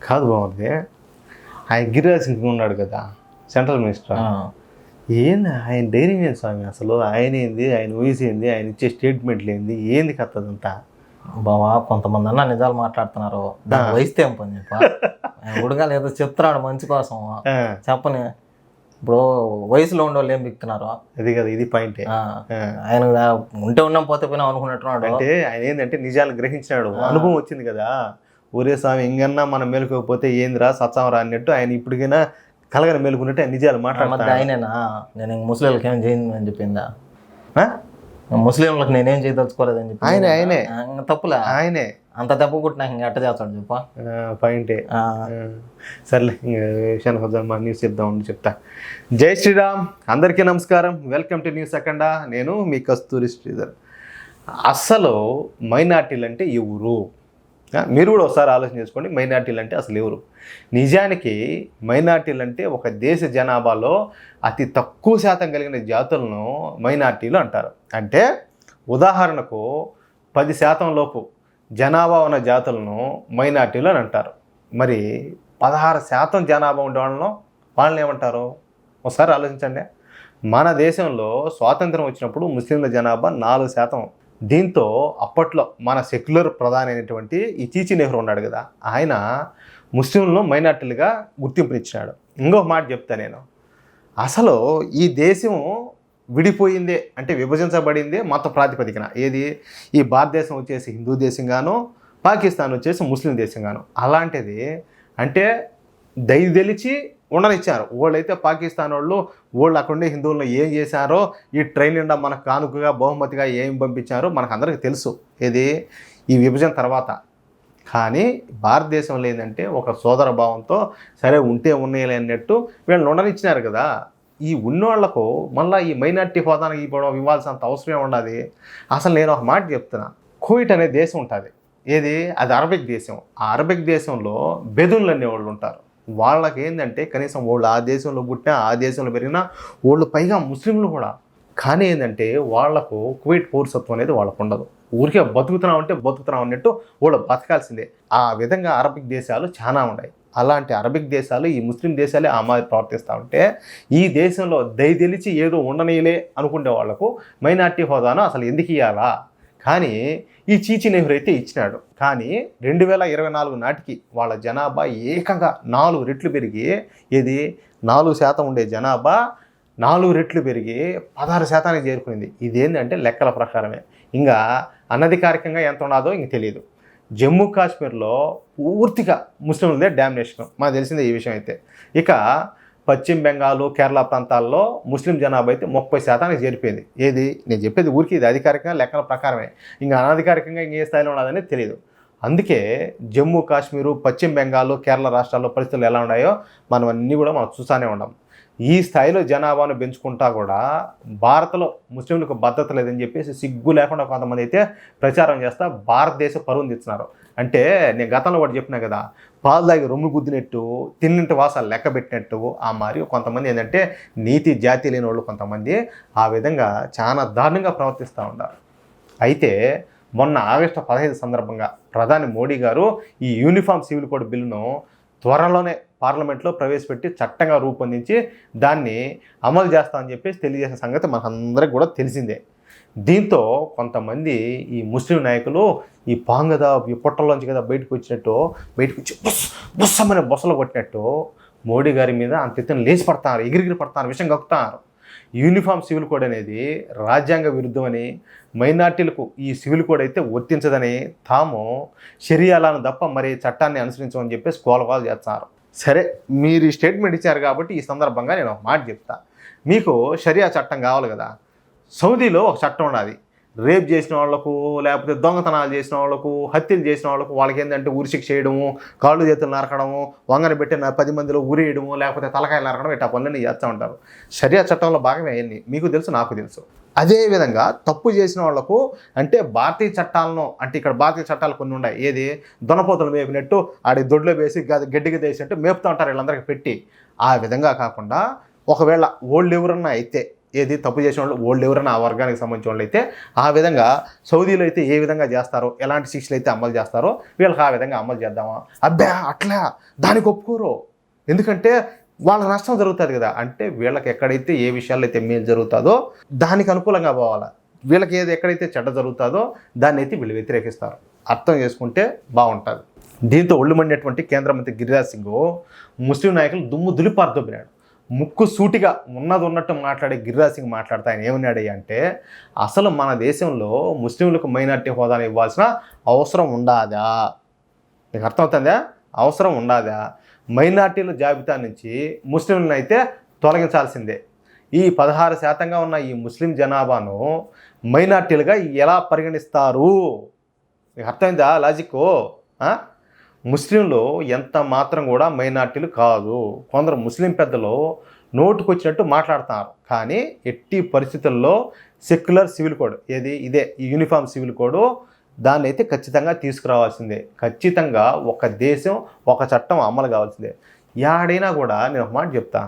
కాదు బాగుంది. ఆయన గిరిరాజ్ సింగ్ ఉన్నాడు కదా సెంట్రల్ మినిస్టర్, ఏంది ఆయన ధైర్యం ఏంది స్వామి అసలు? ఆయన ఏంది, ఆయన వయసు ఏంది, ఆయన ఇచ్చే స్టేట్మెంట్లు ఏంది, ఏంది కత్తదంతా? బావా కొంతమంది అన్న నిజాలు మాట్లాడుతున్నారు, దాని వయసుతో ఏం పని చెప్ప ఉడగాలి ఏదో చెప్తున్నాడు మంచి కోసం చెప్పని. ఇప్పుడు వయసులో ఉండేవాళ్ళు ఏం బిక్తున్నారు? అది కదా, ఇది పాయింటే. ఆయన ఉంటే ఉన్నాం పోతే పోయినా అనుకున్నట్టున్నాడు. అంటే ఆయన ఏంటంటే నిజాలు గ్రహించినాడు, అనుభవం వచ్చింది కదా. ఒరే స్వామి ఇంకన్నా మనం మేలుకోకపోతే ఏందిరా సత్సామరా అన్నట్టు ఆయన ఇప్పటికైనా కలగని మేలుకున్నట్టు ఆయన నిజాలు మాట్లాడుతున్నాడు. ఆయనేనా నేను ముస్లింలకు ఏం చేయను అని చెప్పిందా? ముస్లింలకు నేనేం చేయదలుచుకోలేదని చెప్పి ఆయనే తప్పులే, ఆయనే అంత దెబ్బ కొట్టినా ఇంకా ఎట్ట చేస్తాడు చెప్ప. పాయింటే. సర్లే విషయానికి వద్దాం, మా న్యూస్ చెప్దామని చెప్తా. జై శ్రీరామ్, అందరికీ నమస్కారం, వెల్కమ్ టు న్యూస్ అఖండ. నేను మీ కస్తూరి శ్రీధర్. అసలు మైనార్టీలు అంటే ఎవరు? మీరు కూడా ఒకసారి ఆలోచన చేసుకోండి, మైనార్టీలు అంటే అసలు ఎవరు? నిజానికి మైనార్టీలు అంటే ఒక దేశ జనాభాలో అతి తక్కువ శాతం కలిగిన జాతులను మైనార్టీలు అంటారు. అంటే ఉదాహరణకు 10% లోపు జనాభా ఉన్న జాతులను మైనార్టీలు అని అంటారు. మరి 16% జనాభా ఉండే వాళ్ళని ఏమంటారు? ఒకసారి ఆలోచించండి. మన దేశంలో స్వాతంత్రం వచ్చినప్పుడు ముస్లింల జనాభా 4%. దీంతో అప్పట్లో మన సెక్యులర్ ప్రధాని అయినటువంటి ఈ చీచి నెహ్రూ ఉన్నాడు కదా, ఆయన ముస్లింలను మైనార్టీలుగా గుర్తింపునిచ్చినాడు. ఇంకొక మాట చెప్తా నేను, అసలు ఈ దేశం విడిపోయిందే అంటే విభజించబడిందే మత ప్రాతిపదికన. ఏది? ఈ భారతదేశం వచ్చేసి హిందూ దేశంగాను, పాకిస్తాన్ వచ్చేసి ముస్లిం దేశంగాను. అలాంటిది అంటే దయదెలిచి ఉండనిచ్చారు. వాళ్ళైతే పాకిస్తాన్ వాళ్ళు అక్కడుండే హిందువులను ఏం చేశారో, ఈ ట్రైన్ నిండా మనకు కానుకగా బహుమతిగా ఏం పంపించారో మనకు అందరికీ తెలుసు. ఏది? ఈ విభజన తర్వాత. కానీ భారతదేశంలో ఏంటంటే ఒక సోదర భావంతో సరే ఉంటే ఉన్నాయలే అన్నట్టు వీళ్ళని ఉండనిచ్చినారు కదా. ఈ ఉన్నోళ్లకు మళ్ళీ ఈ మైనార్టీ హోదానికి ఇవ్వాల్సినంత అవసరం ఉండదు. అసలు నేను ఒక మాట చెప్తున్నా, కువైట్ అనే దేశం ఉంటుంది. ఏది? అది అరబిక్ దేశం. ఆ అరబిక్ దేశంలో బెదున్లు అనేవాళ్ళు ఉంటారు. వాళ్ళకి ఏంటంటే కనీసం వాళ్ళు ఆ దేశంలో పుట్టినా ఆ దేశంలో పెరిగినా వాళ్ళు పైగా ముస్లింలు కూడా. కానీ ఏంటంటే వాళ్లకు కువైట్ పౌరసత్వం అనేది వాళ్ళకు ఉండదు. ఊరికే బతుకుతున్నాం అంటే బతుకుతున్నాం అన్నట్టు వాళ్ళు బతకాల్సిందే. ఆ విధంగా అరబిక్ దేశాలు చాలా ఉన్నాయి. అలాంటి అరబిక్ దేశాలు ఈ ముస్లిం దేశాలే ఆ మాదిరి ప్రవర్తిస్తూ ఉంటే ఈ దేశంలో దయదెలిచి ఏదో ఉండనీయలే అనుకునే వాళ్లకు మైనార్టీ హోదాను అసలు ఎందుకు ఇవ్వాలా? కానీ ఈ చీచి నెహ్రూ అయితే ఇచ్చినాడు. కానీ 2024 నాటికి వాళ్ళ జనాభా ఏకంగా 4 రెట్లు పెరిగి, ఏది 4% ఉండే జనాభా 4 రెట్లు పెరిగి 16%కి చేరుకునింది. ఇదేంటంటే లెక్కల ప్రకారమే. ఇంకా అనధికారికంగా ఎంత ఉన్నదో ఇంక తెలియదు. జమ్మూ కాశ్మీర్లో పూర్తిగా ముస్లింలదే డామినేషన్, మాకు తెలిసిందే ఈ విషయం అయితే. ఇక పశ్చిమ బెంగాల్, కేరళ ప్రాంతాల్లో ముస్లిం జనాభా అయితే 30%కి చేరిపోయింది. ఏది? నేను చెప్పేది ఊరికి ఇది అధికారికంగా లెక్కల ప్రకారమే, ఇంకా అనధికారికంగా ఇంకే స్థాయిలో ఉన్నదని తెలియదు. అందుకే జమ్మూ కాశ్మీరు, పశ్చిమ బెంగాల్, కేరళ రాష్ట్రాల్లో పరిస్థితులు ఎలా ఉన్నాయో మనం అన్నీ కూడా మనం చూస్తూనే ఉన్నాం. ఈ స్థాయిలో జనాభాను పెంచుకుంటా కూడా భారత్లో ముస్లింలకు భద్రత లేదని చెప్పేసి సిగ్గు లేకుండా కొంతమంది అయితే ప్రచారం చేస్తా భారతదేశ పరువును తెచ్చున్నారు. అంటే నేను గతంలో కూడా చెప్పినా కదా, పాలు దాగి రొమ్ము గుద్దినట్టు, తిన్నింటి వాసాలు లెక్క పెట్టినట్టు ఆ మరియు కొంతమంది ఏంటంటే నీతి జాతి లేని వాళ్ళు కొంతమంది ఆ విధంగా చాలా దారుణంగా ప్రవర్తిస్తూ ఉంటారు. అయితే మొన్న ఆగస్టు 15 సందర్భంగా ప్రధాని మోడీ గారు ఈ యూనిఫామ్ సివిల్ కోడ్ బిల్లును త్వరలోనే పార్లమెంట్లో ప్రవేశపెట్టి చట్టంగా రూపొందించి దాన్ని అమలు చేస్తామని చెప్పేసి తెలియజేసిన సంగతి మనకందరికి కూడా తెలిసిందే. దీంతో కొంతమంది ఈ ముస్లిం నాయకులు ఈ పాంగదా ఈ పొట్టలోంచి కదా బయటకు వచ్చినట్టు, బయటకు వచ్చి బుస్సమనే బొసలు కొట్టినట్టు మోడీ గారి మీద అంత ఎత్తున లేచి పడతారు, ఎగిరిగిరి పడతారు, విషయం కక్కుతారు. యూనిఫామ్ సివిల్ కోడ్ అనేది రాజ్యాంగ విరుద్ధమని, మైనార్టీలకు ఈ సివిల్ కోడ్ అయితే వర్తించదని, తాము షరియాలను తప్ప మరి చట్టాన్ని అనుసరించమని చెప్పేసి కోలవాలు చేస్తారు. సరే, మీరు ఈ స్టేట్మెంట్ ఇచ్చారు కాబట్టి ఈ సందర్భంగా నేను ఒక మాట చెప్తా. మీకు షరియా చట్టం కావాలి కదా. సౌదీలో ఒక చట్టం ఉన్నది. రేప్ చేసిన వాళ్లకు, లేకపోతే దొంగతనాలు చేసిన వాళ్లకు, హత్యలు చేసిన వాళ్ళకు వాళ్ళకి ఏంటంటే ఉరిశిక్ష చేయడము, కాళ్ళు చేతులు నరకడము, వంగన పెట్టిన 10 మందిలో ఉరేయడము, లేకపోతే తలకాయలు నరకడం, ఇట్లా పనులన్నీ చేస్తూ ఉంటారు. షరియా చట్టంలో భాగమే అవన్నీ. మీకు తెలుసు, నాకు తెలుసు. అదేవిధంగా తప్పు చేసిన వాళ్లకు అంటే భారతీయ చట్టాలను, అంటే ఇక్కడ భారతీయ చట్టాలు కొన్ని ఉన్నాయి. ఏది? దొనపోతలు మేపినట్టు ఆడి దొడ్లో వేసి గడ్డిగా వేసినట్టు మేపుతూ ఉంటారు వీళ్ళందరికీ పెట్టి. ఆ విధంగా కాకుండా ఒకవేళ వాళ్ళు ఎవరన్నా అయితే ఏది తప్పు చేసిన వాళ్ళు ఎవరైనా ఆ వర్గానికి సంబంధించిన వాళ్ళు అయితే ఆ విధంగా సౌదీలో అయితే ఏ విధంగా చేస్తారో, ఎలాంటి శిక్షలు అయితే అమలు చేస్తారో వీళ్ళకి ఆ విధంగా అమలు చేద్దామా? అబ్బా అట్లా దానికి ఒప్పుకోరు. ఎందుకంటే వాళ్ళ నష్టం జరుగుతుంది కదా. అంటే వీళ్ళకి ఎక్కడైతే ఏ విషయాల్లో అయితే మేలు జరుగుతుందో దానికి అనుకూలంగా పోవాలా, వీళ్ళకి ఏది ఎక్కడైతే చెడ్డ జరుగుతుందో దాన్ని అయితే వీళ్ళు వ్యతిరేకిస్తారు. అర్థం చేసుకుంటే బాగుంటుంది. దీంతో ఒళ్ళు మండినటువంటి కేంద్ర మంత్రి గిరిరాజ్ సింగ్ ముస్లిం నాయకులు దుమ్ము దులిపారుదొబ్బినాడు. ముక్కు సూటిగా ఉన్నది ఉన్నట్టు మాట్లాడే గిరిరాజ్ సింగ్ మాట్లాడుతా ఆయన ఏమన్నాడు అంటే, అసలు మన దేశంలో ముస్లింలకు మైనార్టీ హోదాను ఇవ్వాల్సిన అవసరం ఉండాదా? నీకు అర్థమవుతుందా? అవసరం ఉండాదా? మైనార్టీల జాబితా నుంచి ముస్లింలను అయితే తొలగించాల్సిందే. ఈ 16% ఉన్న ఈ ముస్లిం జనాభాను మైనార్టీలుగా ఎలా పరిగణిస్తారు? మీకు అర్థమైందా లాజిక్? ముస్లింలు ఎంత మాత్రం కూడా మైనార్టీలు కాదు. కొందరు ముస్లిం పెద్దలు నోటుకొచ్చినట్టు మాట్లాడుతున్నారు. కానీ ఎట్టి పరిస్థితుల్లో సెక్యులర్ సివిల్ కోడ్ ఇదే ఈ యూనిఫామ్ సివిల్ కోడ్ దాన్ని అయితే ఖచ్చితంగా తీసుకురావాల్సిందే. ఖచ్చితంగా ఒక దేశం ఒక చట్టం అమలు కావాల్సిందే. యాడైనా కూడా నేను ఒక మాట చెప్తా,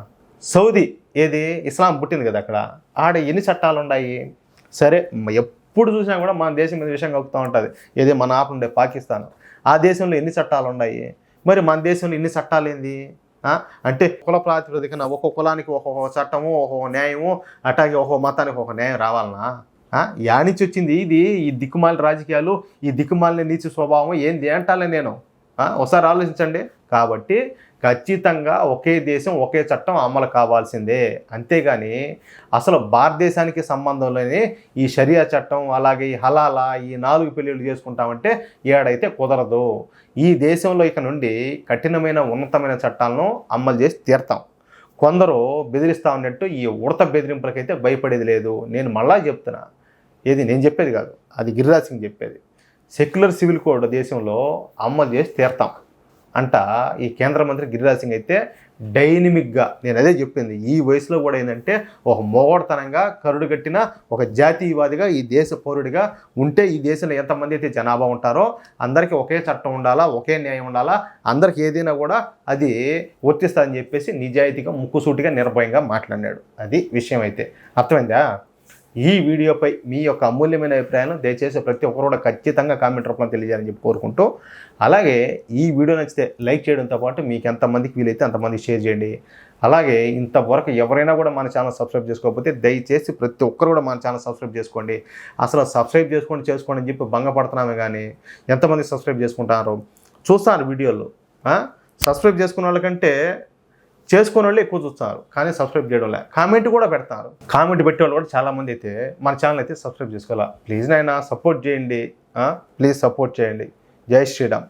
సౌదీ ఇస్లాం పుట్టింది కదా, అక్కడ ఆడ ఎన్ని చట్టాలు ఉన్నాయి? సరే, ఎప్పుడు చూసినా కూడా మన దేశం మీద విషయం కలుపుతూ ఉంటుంది. మన ఆపుండే పాకిస్తాన్, ఆ దేశంలో ఎన్ని చట్టాలు ఉన్నాయి? మరి మన దేశంలో ఎన్ని చట్టాలు ఏంది? అంటే కుల ప్రాతిపదికన ఒక్కొక్క కులానికి ఒక్కొక్క చట్టము, ఒక్కొక్క న్యాయము, అట్లాగే ఒక్కొక్క మతానికి ఒక న్యాయం రావాలనా? యానించి వచ్చింది ఈ దిక్కుమాలిన రాజకీయాలు, ఈ దిక్కుమాలిన నీచ స్వభావం ఏంది అంటాలే నేను. ఒకసారి ఆలోచించండి. కాబట్టి ఖచ్చితంగా ఒకే దేశం ఒకే చట్టం అమలు కావాల్సిందే. అంతేగాని అసలు భారతదేశానికి సంబంధం లేని ఈ షరియా చట్టం, అలాగే ఈ హలాలా, ఈ 4 పెళ్ళిళ్ళు చేసుకుంటామంటే ఏడైతే కుదరదు. ఈ దేశంలో ఇక నుండి కఠినమైన ఉన్నతమైన చట్టాలను అమలు చేసి తీరుతాం. కొందరు బెదిరిస్తూ ఉన్నట్టు ఈ ఉడత బెదిరింపులకైతే భయపడేది లేదు. నేను మళ్ళా చెప్తున్నా, నేను చెప్పేది కాదు, అది గిరిరాజ్ సింగ్ చెప్పేది. సెక్యులర్ సివిల్ కోడ్ దేశంలో అమలు చేసి తీరుతాం అంట ఈ కేంద్ర మంత్రి గిరిరాజ్ సింగ్ అయితే డైనమిక్గా. నేను అదే చెప్పింది, ఈ వయసులో కూడా ఏంటంటే ఒక మోగొడతనంగా కరుడుగట్టిన ఒక జాతీయవాదిగా, ఈ దేశ పౌరుడిగా ఉంటే ఈ దేశంలో ఎంతమంది అయితే జనాభా ఉంటారో అందరికీ ఒకే చట్టం ఉండాలా, ఒకే న్యాయం ఉండాలా, అందరికి ఏదైనా కూడా అది వర్తిస్తుందని చెప్పేసి నిజాయితీగా ముక్కుసూటిగా నిర్భయంగా మాట్లాడినాడు. అది విషయం అయితే. అర్థమైందా? ఈ వీడియోపై మీ యొక్క అమూల్యమైన అభిప్రాయాలను దయచేసి ప్రతి ఒక్కరు కూడా ఖచ్చితంగా కామెంట్ రూపంలో తెలియజేయాలని చెప్పి కోరుకుంటూ, అలాగే ఈ వీడియో నచ్చితే లైక్ చేయడంతో పాటు మీకు ఎంతమందికి వీలైతే అంతమందికి షేర్ చేయండి. అలాగే ఇంతవరకు ఎవరైనా కూడా మన ఛానల్ సబ్స్క్రైబ్ చేసుకోకపోతే దయచేసి ప్రతి ఒక్కరు కూడా మన ఛానల్ సబ్స్క్రైబ్ చేసుకోండి. అసలు సబ్స్క్రైబ్ చేసుకోండి అని చెప్పి భంగపడుతున్నామే కానీ ఎంతమంది సబ్స్క్రైబ్ చేసుకుంటున్నారు చూస్తున్నారు వీడియోలు. సబ్స్క్రైబ్ చేసుకున్న వాళ్ళకంటే చేసుకునే వాళ్ళు ఎక్కువ చూస్తున్నారు, కానీ సబ్స్క్రైబ్ చేయడం లే. కామెంట్ కూడా పెడతారు. కామెంట్ పెట్టే వాళ్ళు కూడా చాలామంది అయితే మన ఛానల్ అయితే సబ్స్క్రైబ్ చేసుకోవాలా. ప్లీజ్ నాయనా సపోర్ట్ చేయండి, ప్లీజ్ సపోర్ట్ చేయండి. జై శ్రీరామ్.